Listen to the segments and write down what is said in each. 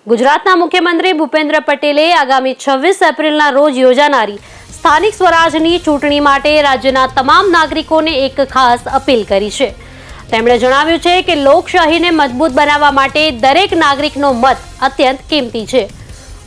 ગુજરાતના મુખ્યમંત્રી ભૂપેન્દ્ર પટેલે આગામી 26 એપ્રિલના રોજ યોજાનારી સ્થાનિક સ્વરાજની ચૂંટણી માટે રાજ્યના તમામ નાગરિકોને એક ખાસ અપીલ કરી છે। તેમણે જણાવ્યું છે કે લોકશાહીને મજબૂત બનાવવા માટે દરેક નાગરિકનો મત અત્યંત કિંમતી છે।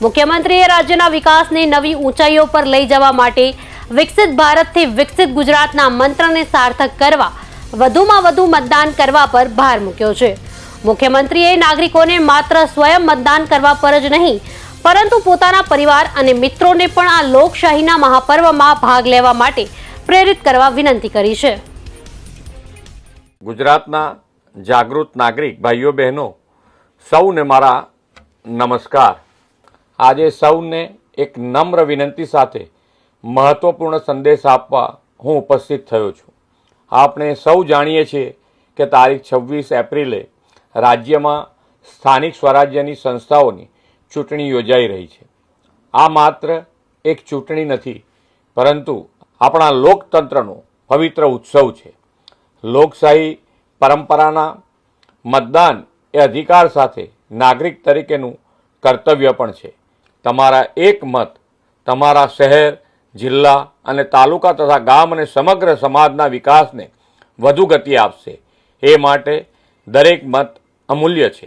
મુખ્યમંત્રીએ રાજ્યના વિકાસને નવી ઊંચાઈઓ પર લઈ જવા માટે વિકસિત ભારતથી વિકસિત ગુજરાતના મંત્રને સાર્થક કરવા વધુમાં વધુ મતદાન કરવા પર ભાર મૂક્યો છે। મુખ્યમંત્રીએ નાગરિકોને માત્ર સ્વયં મતદાન કરવા પર જ નહીં પરંતુ પોતાના પરિવાર અને મિત્રોને પણ આ લોકશાહીના મહાપર્વમાં ભાગ લેવા માટે પ્રેરિત કરવા વિનંતી કરી છે। ગુજરાતના જાગૃત નાગરિક ભાઈઓ બહેનો સૌને મારા નમસ્કાર। આજે સૌને એક નમ્ર વિનંતી સાથે મહત્વપૂર્ણ સંદેશ આપવા હું ઉપસ્થિત થયો છું। આપણે સૌ જાણીએ છીએ કે તારીખ 26 એપ્રિલે રાજ્યમાં સ્થાનિક સ્વરાજ્યની સંસ્થાઓની ચૂંટણી યોજાઈ રહી છે। આ માત્ર એક ચૂંટણી નથી પરંતુ આપણા લોકતંત્રનો પવિત્ર ઉત્સવ છે। લોકશાહી પરંપરાના મતદાન એ અધિકાર સાથે નાગરિક તરીકેનું કર્તવ્ય પણ છે। તમારા એક મત તમારા શહેર, જિલ્લા અને તાલુકા તથા ગામ અને સમગ્ર સમાજના વિકાસને વધુ ગતિ આપશે। એ માટે દરેક મત અમૂલ્ય છે।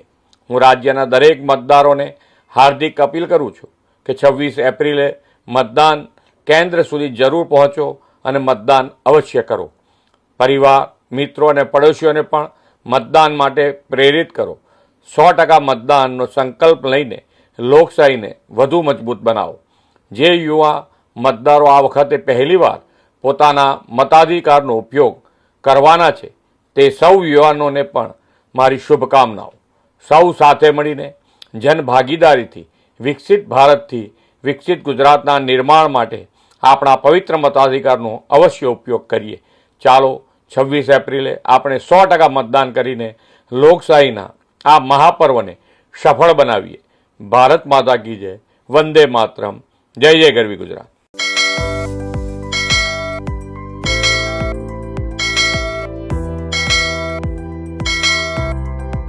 હું રાજ્યના દરેક મતદારોને હાર્દિક અપીલ કરું છું કે 26 એપ્રિલે મતદાન કેન્દ્ર સુધી જરૂર પહોંચો અને મતદાન અવશ્ય કરો। પરિવાર, મિત્રો અને પડોશીઓને પણ મતદાન માટે પ્રેરિત કરો। 100% મતદાનનો સંકલ્પ લઈને લોકશાહીને વધુ મજબૂત બનાવો। જે યુવા મતદારો આ વખતે પહેલીવાર પોતાના મતાધિકારનો ઉપયોગ કરવાના છે તે સૌ યુવાનોને પણ મારી શુભકામનાઓ। સૌ સાથે મળીને જનભાગીદારીથી વિકસિત ભારતથી વિકસિત ગુજરાતના નિર્માણ માટે આપણા પવિત્ર મતાધિકારનો અવશ્ય ઉપયોગ કરીએ। ચાલો 26 એપ્રિલે આપણે 100% મતદાન કરીને લોકશાહીના આ મહાપર્વને સફળ બનાવીએ। ભારત માતા કી જય, વંદે માતરમ, જય જય ગરવી ગુજરાત।